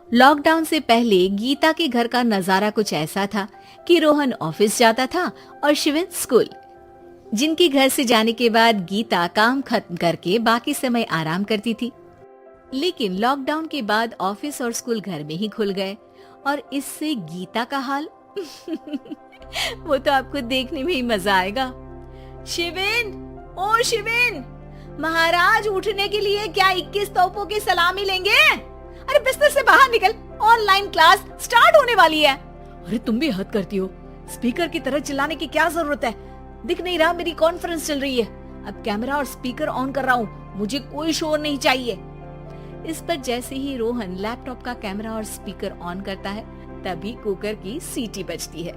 Lockdown से पहले गीता के घर का नजारा कुछ ऐसा था कि रोहन ऑफिस जाता था और शिविन स्कूल। जिनके घर से जाने के बाद गीता काम खत्म करके बाकी समय आराम करती थी। लेकिन लॉकडाउन के बाद ऑफिस और स्कूल घर में ही खुल गए और इससे गीता का हाल वो तो आपको देखने में ही मजा आएगा। शिविन, ओ शिविन, महाराज उठने के लिए क्या 21 तोपों की सलामी लेंगे? अरे बिस्तर से बाहर निकल, ऑनलाइन क्लास स्टार्ट होने वाली है। अरे तुम भी हद करती हो, स्पीकर की तरह चिल्लाने की क्या जरूरत है? दिख नहीं रहा मेरी कॉन्फ्रेंस चल रही है। अब कैमरा और स्पीकर ऑन कर रहा हूँ, मुझे कोई शोर नहीं चाहिए। इस पर जैसे ही रोहन लैपटॉप का कैमरा और स्पीकर ऑन करता है तभी कुकर की सीटी बजती है।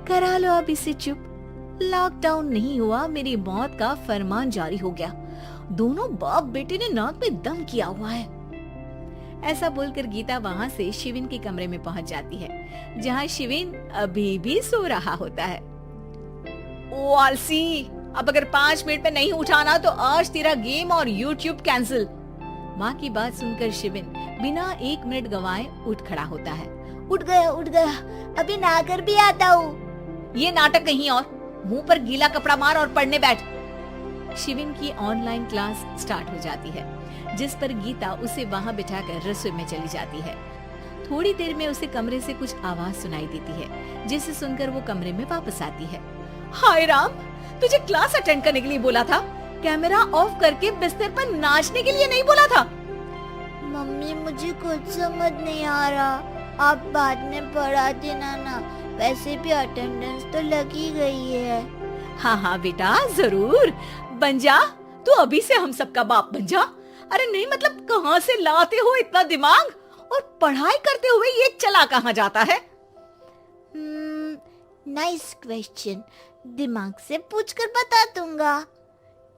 करा लो अब इसे चुप। लॉकडाउन नहीं हुआ, मेरी मौत का फरमान जारी हो गया। दोनों बाप बेटे ने नाक में दम किया हुआ है। ऐसा बोलकर गीता वहाँ से शिविन के कमरे में पहुँच जाती है, जहाँ शिविन अभी भी सो रहा होता है। ओ आलसी, अब अगर 5 मिनट में नहीं उठाना तो आज तेरा गेम और यूट्यूब कैंसिल। माँ की बात सुनकर शिविन बिना 1 मिनट गंवाए उठ खड़ा होता है। उठ गया, अभी नहाकर भी आता हूँ। ये नाटक कहीं और, मुंह पर गीला कपड़ा मार और पढ़ने बैठ। शिविन की ऑनलाइन क्लास स्टार्ट हो जाती है, जिस पर गीता उसे वहाँ बिठाकर रसोई में चली जाती है। थोड़ी देर में उसे कमरे से कुछ आवाज सुनाई देती है, जिसे सुनकर वो कमरे में वापस आती है। हाय राम, तुझे क्लास अटेंड करने के लिए बोला था, कैमरा ऑफ करके बिस्तर पर नाचने के लिए नहीं बोला था। मम्मी मुझे कुछ समझ नहीं आ रहा, आप बाद में पढ़ा देना ना, वैसे भी अटेंडेंस तो लगी गई है। हाँ बेटा, जरूर बन जा, तू अभी से हम सबका बाप बन जा। अरे नहीं मतलब कहाँ से लाते हो इतना दिमाग, और पढ़ाई करते हुए ये चला कहाँ जाता है? नाइस क्वेश्चन, दिमाग से पूछकर बता दूंगा।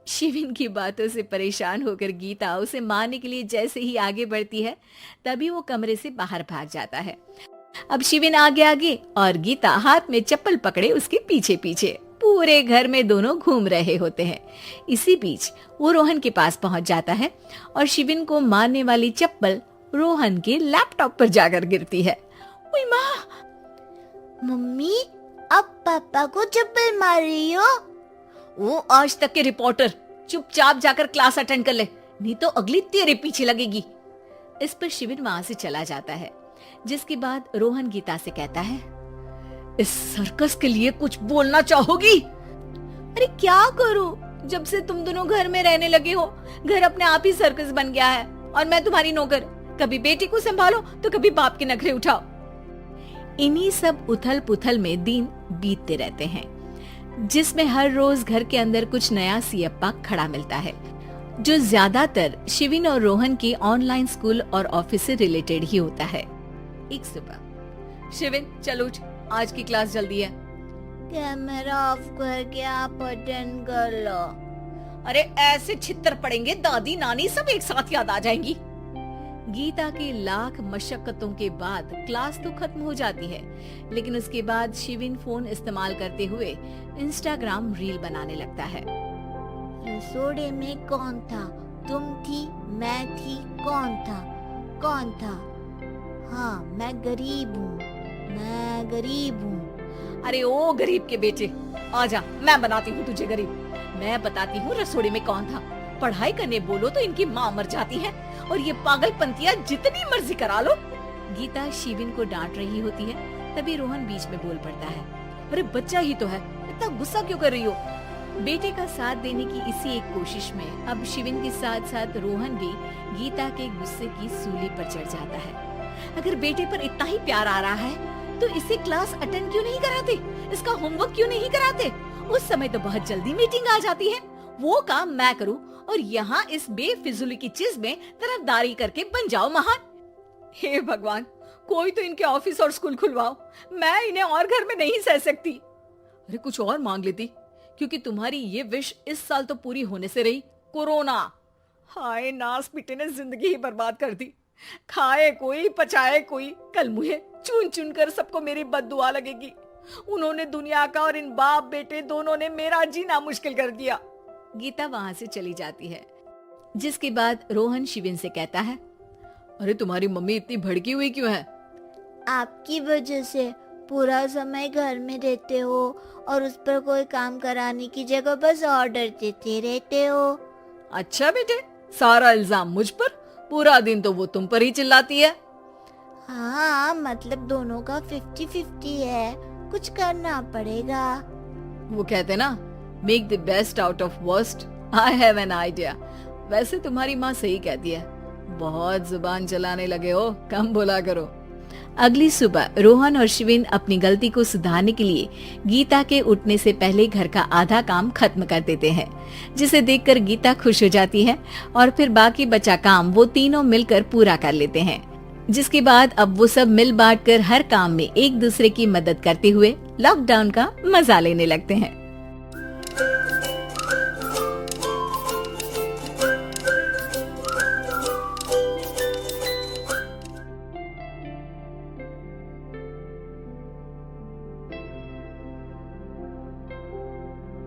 शिविन की बातों से परेशान होकर गीता उसे मारने के लिए जैसे ही आगे बढ़ती है तभी वो कमरे से बाहर भाग जाता है। अब शिविन आगे आगे और गीता हाथ में चप्पल पकड़े उसके पीछे पीछे पूरे घर में दोनों घूम रहे होते हैं। इसी बीच वो रोहन के पास पहुंच जाता है और शिविन को मारने वाली चप्पल रोहन के लैपटॉप पर जाकर गिरती है। ओए माँ! मम्मी, अब पापा को चप्पल मार रही हो? वो आज तक के रिपोर्टर, चुपचाप जाकर क्लास अटेंड कर ले, नहीं तो अगली तेरे पीछे लगेगी। इस पर शिविन वहां से चला जाता है, जिसके बाद रोहन गीता से कहता है, इस सर्कस के लिए कुछ बोलना चाहोगी? अरे क्या करूं, जब से तुम दोनों घर में रहने लगे हो, घर अपने आप ही सर्कस बन गया है और मैं तुम्हारी नौकर। कभी बेटी को संभालो तो कभी बाप के नखरे उठाओ। इन्हीं सब उथल पुथल में दिन बीतते रहते हैं, जिसमें हर रोज घर के अंदर कुछ नया सियप्पा खड़ा मिलता है, जो ज्यादातर शिविन और रोहन के ऑनलाइन स्कूल और ऑफिस से रिलेटेड ही होता है। एक सुबह, शिविन चलो उठ, आज की क्लास जल्दी है। कैमरा ऑफ करके आप अटेंड कर लो। अरे ऐसे छित्तर पड़ेंगे, दादी नानी सब एक साथ याद आ जाएंगी। गीता की लाख मशक्कतों के बाद क्लास तो खत्म हो जाती है, लेकिन उसके बाद शिविन फोन इस्तेमाल करते हुए इंस्टाग्राम रील बनाने लगता है। रसोड़े में कौन था? तुम थी, मैं थी, कौन था? कौन था? हाँ, मैं गरीब हूँ। अरे ओ गरीब के बेटे, आजा, मैं बनाती हूँ तुझे गरीब। मैं बताती हूँ रसोड़े में कौन था। पढ़ाई करने बोलो तो इनकी माँ मर जाती है और ये पागलपंतियाँ जितनी मर्जी करा लो। गीता शिविन को डांट रही होती है, तभी रोहन बीच में बोल पड़ता है, अरे बच्चा ही तो है, इतना गुस्सा क्यों कर रही हो? बेटे का साथ देने की इसी एक कोशिश में अब शिविन के साथ साथ रोहन भी गीता के गुस्से की सूली पर चढ़ जाता है। अगर बेटे पर इतना ही प्यार आ रहा है तो इसे क्लास अटेंड क्यों नहीं कराते, इसका होमवर्क क्यों नहीं कराते? उस समय तो बहुत जल्दी मीटिंग आ जाती है, वो काम मैं करूँ और यहाँ इस बेफिजुली की चीज में तरफदारी करके बन जाओ महान। हे भगवान, कोई तो इनके ऑफिस और स्कूल खुलवाओ, मैं इन्हें और घर में नहीं सह सकती। अरे कुछ और मांग लेती, क्योंकि तुम्हारी ये विश इस साल तो पूरी होने से रही, कोरोना। हाय नास पिटे ने जिंदगी ही बर्बाद कर दी। खाए कोई पचाए कोई, कल मुझे चुन चुन कर सबको मेरी बद्दुआ लगेगी। उन्होंने दुनिया का और इन बाप बेटे दोनों ने मेरा जीना मुश्किल कर दिया। गीता वहां से चली जाती है, जिसके बाद रोहन शिविन से कहता है, अरे तुम्हारी मम्मी इतनी भड़की हुई क्यों है? आपकी वजह से पूरा समय घर में रहते हो और उस पर कोई काम कराने की जगह बस ऑर्डर देते रहते हो। अच्छा बेटे, सारा इल्जाम मुझ पर? पूरा दिन तो वो तुम पर ही चिल्लाती है। हाँ, मतलब दोनों का 50-50 है, कुछ करना पड़ेगा। वो कहते ना, make the best out of worst. I have an idea. वैसे तुम्हारी माँ सही कहती है, बहुत जुबान चलाने लगे हो, कम बोला करो। अगली सुबह रोहन और शिविन अपनी गलती को सुधारने के लिए गीता के उठने से पहले घर का आधा काम खत्म कर देते हैं, जिसे देखकर गीता खुश हो जाती है और फिर बाकी बचा काम वो तीनों मिलकर पूरा कर लेते हैं। जिसके बाद अब वो सब मिल बांट कर हर काम में एक दूसरे की मदद करते हुए लॉकडाउन का मजा लेने लगते हैं।